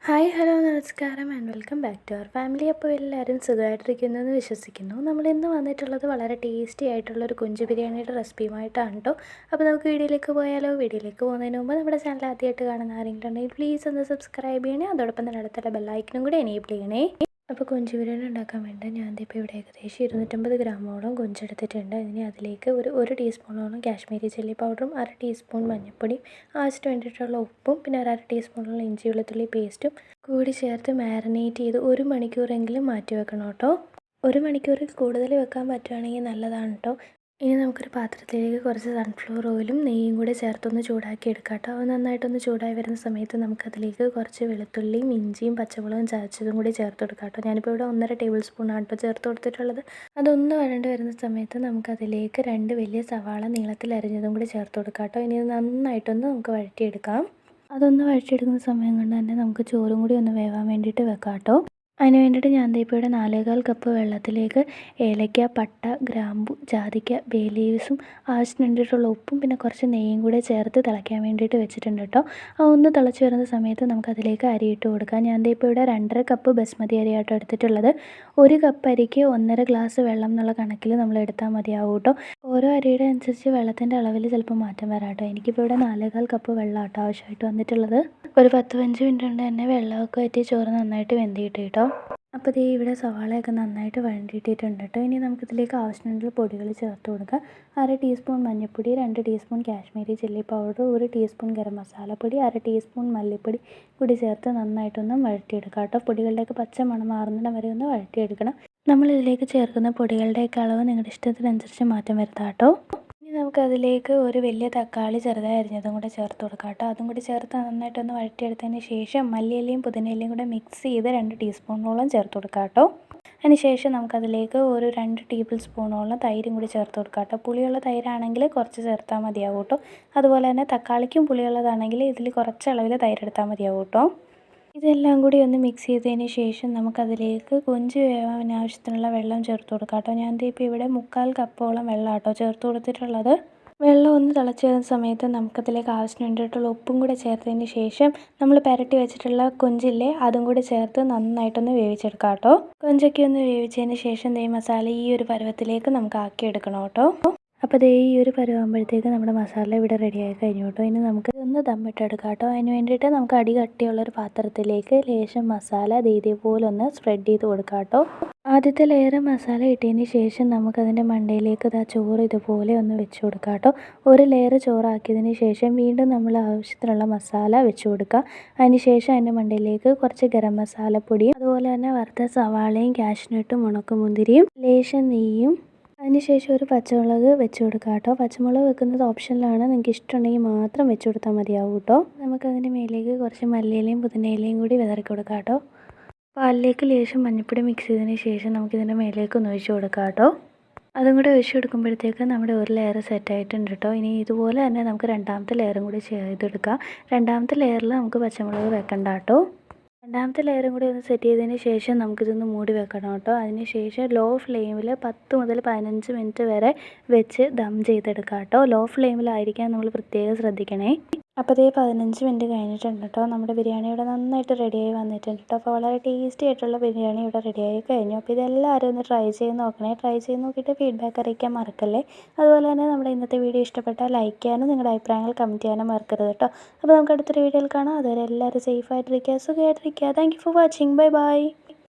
Hi hello നമസ്കാരം and welcome back to our family. അപ്പോൾ എല്ലാവരും സുഖമായിട്ടിരിക്കുന്നു എന്ന് വിശ്വസിക്കുന്നു. നമ്മളിന്ന് വന്നിട്ടുള്ളത് വളരെ ടേസ്റ്റി ആയിട്ടുള്ളൊരു കൊഞ്ച് ബിരിയാണിയുടെ റെസിപ്പിയുമായിട്ടാണ് കേട്ടോ. അപ്പോൾ നമുക്ക് വീഡിയോയിലേക്ക് പോയാലോ. വീഡിയോയിലേക്ക് പോകുന്നതിന് മുമ്പ് നമ്മുടെ ചാനൽ ആദ്യമായിട്ട് കാണുന്ന ആരെങ്കിലും ഉണ്ടെങ്കിൽ പ്ലീസ് ഒന്ന് സബ്സ്ക്രൈബ് ചെയ്യണേ. അതോടൊപ്പം തന്നെ അടുത്തുള്ള ബെല്ലൈക്കനും കൂടി എനേബിൾ ചെയ്യണേ. അപ്പോൾ കൊഞ്ച് ബിരിയാണി ഉണ്ടാക്കാൻ വേണ്ടി ഞാൻ ഇപ്പോൾ ഇവിടെ ഏകദേശം 250 ഗ്രാമോളം കൊഞ്ചെടുത്തിട്ടുണ്ട്. ഇനി അതിലേക്ക് ഒരു ടീസ്പൂണോളം കാശ്മീരി ചില്ലി പൗഡറും 1/2 ടീസ്പൂൺ മഞ്ഞൾപ്പൊടിയും ആവശ്യത്തിന് വേണ്ടിയിട്ടുള്ള ഉപ്പും പിന്നെ 1/2 ടീസ്പൂണോളം ഇഞ്ചി വെളുത്തുള്ളി പേസ്റ്റും കൂടി ചേർത്ത് മാരിനേറ്റ് ചെയ്ത് 1 മണിക്കൂറെങ്കിലും മാറ്റി വെക്കണം കേട്ടോ. 1 മണിക്കൂറിൽ കൂടുതൽ വെക്കാൻ പറ്റുകയാണെങ്കിൽ നല്ലതാണ് കേട്ടോ. ഇനി നമുക്കൊരു പാത്രത്തിലേക്ക് കുറച്ച് സൺഫ്ലവർ ഓയിലും നെയ്യും കൂടി ചേർത്തൊന്ന് ചൂടാക്കി എടുക്കാം കേട്ടോ. അത് നന്നായിട്ടൊന്ന് ചൂടായി വരുന്ന സമയത്ത് നമുക്കതിലേക്ക് കുറച്ച് വെളുത്തുള്ളിയും ഇഞ്ചിയും പച്ചമുളകും ചതച്ചതും കൂടി ചേർത്ത് കൊടുക്കാം കേട്ടോ. ഞാനിപ്പോൾ ഇവിടെ 1.5 ടേബിൾ സ്പൂണാണ് കേട്ടോ ചേർത്ത് കൊടുത്തിട്ടുള്ളത്. അതൊന്ന് വഴണ്ട് വരുന്ന സമയത്ത് നമുക്കതിലേക്ക് 2 വലിയ സവാള നീളത്തിൽ അരിഞ്ഞതും കൂടി ചേർത്ത് കൊടുക്കാം കേട്ടോ. ഇനി നന്നായിട്ടൊന്ന് നമുക്ക് വഴറ്റിയെടുക്കാം. അതൊന്ന് വഴറ്റിയെടുക്കുന്ന സമയം കൊണ്ട് തന്നെ നമുക്ക് ചോറും കൂടി ഒന്ന് വേവാൻ വേണ്ടിയിട്ട് വെക്കാം കേട്ടോ. അതിന് വേണ്ടിയിട്ട് ഞാൻ ഇപ്പോൾ ഇവിടെ 4/4 കപ്പ് വെള്ളത്തിലേക്ക് ഏലക്ക, പട്ട, ഗ്രാമ്പു, ജാതിക്ക, ബേ ലീവ്സും ആവശ്യത്തിന് വേണ്ടിയിട്ടുള്ള ഉപ്പും പിന്നെ കുറച്ച് നെയ്യും കൂടെ ചേർത്ത് തിളയ്ക്കാൻ വേണ്ടിയിട്ട് വെച്ചിട്ടുണ്ട് കേട്ടോ. ഒന്ന് തിളച്ച് വരുന്ന സമയത്ത് നമുക്കതിലേക്ക് അരിയിട്ട് കൊടുക്കാം. ഞാൻ ഇപ്പോൾ ഇവിടെ 2.5 കപ്പ് ബസ്മതി അരിയാട്ടോ എടുത്തിട്ടുള്ളത്. 1 കപ്പ് അരിക്ക് 1.5 ഗ്ലാസ് വെള്ളം എന്നുള്ള കണക്കിൽ നമ്മൾ എടുത്താൽ മതിയാവും കേട്ടോ. ഓരോ അരിയുടെ അനുസരിച്ച് വെള്ളത്തിൻ്റെ അളവിൽ ചിലപ്പോൾ മാറ്റം വരാം കേട്ടോ. എനിക്കിപ്പോൾ ഇവിടെ 4/4 കപ്പ് വെള്ളം കേട്ടോ ആവശ്യമായിട്ട് വന്നിട്ടുള്ളത്. ഒരു 10-15 മിനിറ്റ് കൊണ്ട് തന്നെ വെള്ളമൊക്കെ വറ്റി ചോറ് നന്നായിട്ട് വെന്തിട്ട് കേട്ടോ. അപ്പോൾ ദേ ഇവിടെ സവാളയൊക്കെ നന്നായിട്ട് വഴണ്ടിയിട്ടിട്ടുണ്ട് കേട്ടോ. ഇനി നമുക്കിതിലേക്ക് ആവശ്യമുള്ള പൊടികൾ ചേർത്ത് കൊടുക്കാം. 1/2 ടീസ്പൂൺ മഞ്ഞൾപ്പൊടി, 2 teaspoon Kashmiri chilli powder, 1 teaspoon garam മസാലപ്പൊടി, 1/2 ടീസ്പൂൺ മല്ലിപ്പൊടി കൂടി ചേർത്ത് നന്നായിട്ടൊന്ന് വഴറ്റിയെടുക്കാം കേട്ടോ. പൊടികളുടെയൊക്കെ പച്ച മണം മാറുന്നിടം വരെ ഒന്ന് വഴറ്റിയെടുക്കണം. നമ്മളിതിലേക്ക് ചേർക്കുന്ന പൊടികളുടെയൊക്കെ അളവ് നിങ്ങളുടെ ഇഷ്ടത്തിനനുസരിച്ച് മാറ്റം വരുത്താം കേട്ടോ. ഇനി നമുക്കതിലേക്ക് ഒരു വലിയ തക്കാളി ചെറുതായി അരിഞ്ഞതും കൂടെ ചേർത്ത് കൊടുക്കാം കേട്ടോ. അതും കൂടി ചേർത്ത് നന്നായിട്ടൊന്ന് വഴറ്റിയെടുത്തതിന് ശേഷം മല്ലിയിലയും പുതിനയിലയും കൂടെ മിക്സ് ചെയ്ത് 2 ടീസ്പൂണോളം ചേർത്ത് കൊടുക്കാം കേട്ടോ. അതിന് ശേഷം നമുക്കതിലേക്ക് ഒരു 2 ടേബിൾ സ്പൂണോളം തൈരും കൂടി ചേർത്ത് കൊടുക്കാം കേട്ടോ. പുളിയുള്ള തൈരാണെങ്കിൽ കുറച്ച് ചേർത്താൽ മതിയാവും കേട്ടോ. അതുപോലെ തന്നെ തക്കാളിക്കും പുളിയുള്ളതാണെങ്കിൽ ഇതിൽ കുറച്ച് അളവിൽ തൈരെടുത്താൽ മതിയാവും കേട്ടോ. ഇതെല്ലാം കൂടി ഒന്ന് മിക്സ് ചെയ്തതിന് ശേഷം നമുക്കതിലേക്ക് കൊഞ്ച് വേവാൻ ആവശ്യത്തിനുള്ള വെള്ളം ചേർത്ത് കൊടുക്കാം കേട്ടോ. ഞാൻ ഇപ്പോൾ ഇവിടെ 3/4 കപ്പോളം വെള്ളം കേട്ടോ ചേർത്ത് കൊടുത്തിട്ടുള്ളത്. വെള്ളം ഒന്ന് തിളച്ച് വരുന്ന സമയത്ത് നമുക്കതിലേക്ക് ആവശ്യത്തിന് വേണ്ടിയിട്ടുള്ള ഉപ്പും കൂടെ ചേർത്തതിന് ശേഷം നമ്മൾ പുരട്ടി വെച്ചിട്ടുള്ള കൊഞ്ചില്ലേ അതും കൂടി ചേർത്ത് നന്നായിട്ടൊന്ന് വേവിച്ചെടുക്കാം കേട്ടോ. കൊഞ്ചൊക്കെ ഒന്ന് വേവിച്ചതിന് ശേഷം ദേ മസാല ഈ ഒരു പരുവത്തിലേക്ക് നമുക്ക് ആക്കിയെടുക്കണം കേട്ടോ. അപ്പോൾ ദേ ഈ ഒരു പരുവാകുമ്പോഴത്തേക്ക് നമ്മുടെ മസാല ഇവിടെ റെഡിയായി കഴിഞ്ഞു കേട്ടോ. ഇനി നമുക്ക് ഇതൊന്ന് ദമ്മിട്ടെടുക്കാം കേട്ടോ. അതിന് വേണ്ടിയിട്ട് നമുക്ക് അടി കട്ടിയുള്ളൊരു പാത്രത്തിലേക്ക് ലേശം മസാല ഇതേപോലെ ഒന്ന് സ്പ്രെഡ് ചെയ്ത് കൊടുക്കാം കേട്ടോ. ആദ്യത്തെ ലെയർ മസാല ഇട്ടതിന് ശേഷം നമുക്കതിൻ്റെ മണ്ടയിലേക്ക് ചോറ് ഇതുപോലെ ഒന്ന് വെച്ച് കൊടുക്കാം കേട്ടോ. ഒരു ലെയർ ചോറാക്കിയതിന് ശേഷം വീണ്ടും നമ്മൾ ആവശ്യത്തിനുള്ള മസാല വെച്ച് കൊടുക്കുക. അതിന് ശേഷം അതിൻ്റെ മണ്ടയിലേക്ക് കുറച്ച് ഗരം മസാലപ്പൊടിയും അതുപോലെ തന്നെ വറുത്ത സവാളയും കാഷ്നട്ടും ഉണക്കമുന്തിരിയും ലേശം നെയ്യും അതിനുശേഷം ഒരു പച്ചമുളക് വെച്ച് കൊടുക്കാം കേട്ടോ. പച്ചമുളക് വെക്കുന്നത് ഓപ്ഷനിലാണ്. നിങ്ങൾക്ക് ഇഷ്ടമുണ്ടെങ്കിൽ മാത്രം വെച്ച് കൊടുത്താൽ മതിയാവും കേട്ടോ. നമുക്കതിൻ്റെ മേലേക്ക് കുറച്ച് മല്ലിയിലയും പുതിനയിലയും കൂടി വിതറി കൊടുക്കാം കേട്ടോ. പാലിലേക്ക് ലേശം മഞ്ഞൾപ്പൊടി മിക്സ് ചെയ്തതിന് ശേഷം നമുക്കിതിൻ്റെ മേലേക്ക് ഒന്ന് ഒഴിച്ച് കൊടുക്കാം കേട്ടോ. അതും കൂടെ ഒഴിച്ച് കൊടുക്കുമ്പോഴത്തേക്ക് നമ്മുടെ ഒരു ലെയർ സെറ്റായിട്ടുണ്ട് കേട്ടോ. ഇനി ഇതുപോലെ തന്നെ നമുക്ക് രണ്ടാമത്തെ ലെയറും കൂടി ചെയ്തെടുക്കാം. രണ്ടാമത്തെ ലെയറിൽ നമുക്ക് പച്ചമുളക് വെക്കണ്ട കേട്ടോ. രണ്ടാമത്തെ ലെയറും കൂടി ഒന്ന് സെറ്റ് ചെയ്തതിന് ശേഷം നമുക്കിതൊന്ന് മൂടി വെക്കണം കേട്ടോ. അതിന് ശേഷം ലോ ഫ്ലെയിമിൽ 10 മുതൽ 15 മിനിറ്റ് വരെ വെച്ച് ദം ചെയ്തെടുക്കാം കേട്ടോ. ലോ ഫ്ലെയിമിലായിരിക്കാൻ നമ്മൾ പ്രത്യേകം ശ്രദ്ധിക്കണേ. അപ്പോൾ ഇതേ 15 മിനിറ്റ് കഴിഞ്ഞിട്ടുണ്ട് കേട്ടോ. നമ്മുടെ ബിരിയാണി ഇവിടെ നന്നായിട്ട് റെഡിയായി വന്നിട്ടുണ്ട് കേട്ടോ. അപ്പോൾ വളരെ ടേസ്റ്റി ആയിട്ടുള്ള ബിരിയാണി ഇവിടെ റെഡിയായി കഴിഞ്ഞു. അപ്പോൾ ഇതെല്ലാവരും ഒന്ന് ട്രൈ ചെയ്ത് നോക്കണേ. ട്രൈ ചെയ്ത് നോക്കിയിട്ട് ഫീഡ്ബാക്ക് അറിയിക്കാൻ മറക്കല്ലേ. അതുപോലെ തന്നെ നമ്മുടെ ഇന്നത്തെ വീഡിയോ ഇഷ്ടപ്പെട്ടാൽ ലൈക്ക് ചെയ്യാനും നിങ്ങളുടെ അഭിപ്രായങ്ങൾ കമൻറ്റ് ചെയ്യാനും മറക്കരുത് കേട്ടോ. അപ്പോൾ നമുക്ക് അടുത്തൊരു വീഡിയോയിൽ കാണാം. അതുവരെ എല്ലാവരും സേഫായിട്ടിരിക്കുക, സുഖമായിട്ടിരിക്കുക. Thank you for watching. Bye by.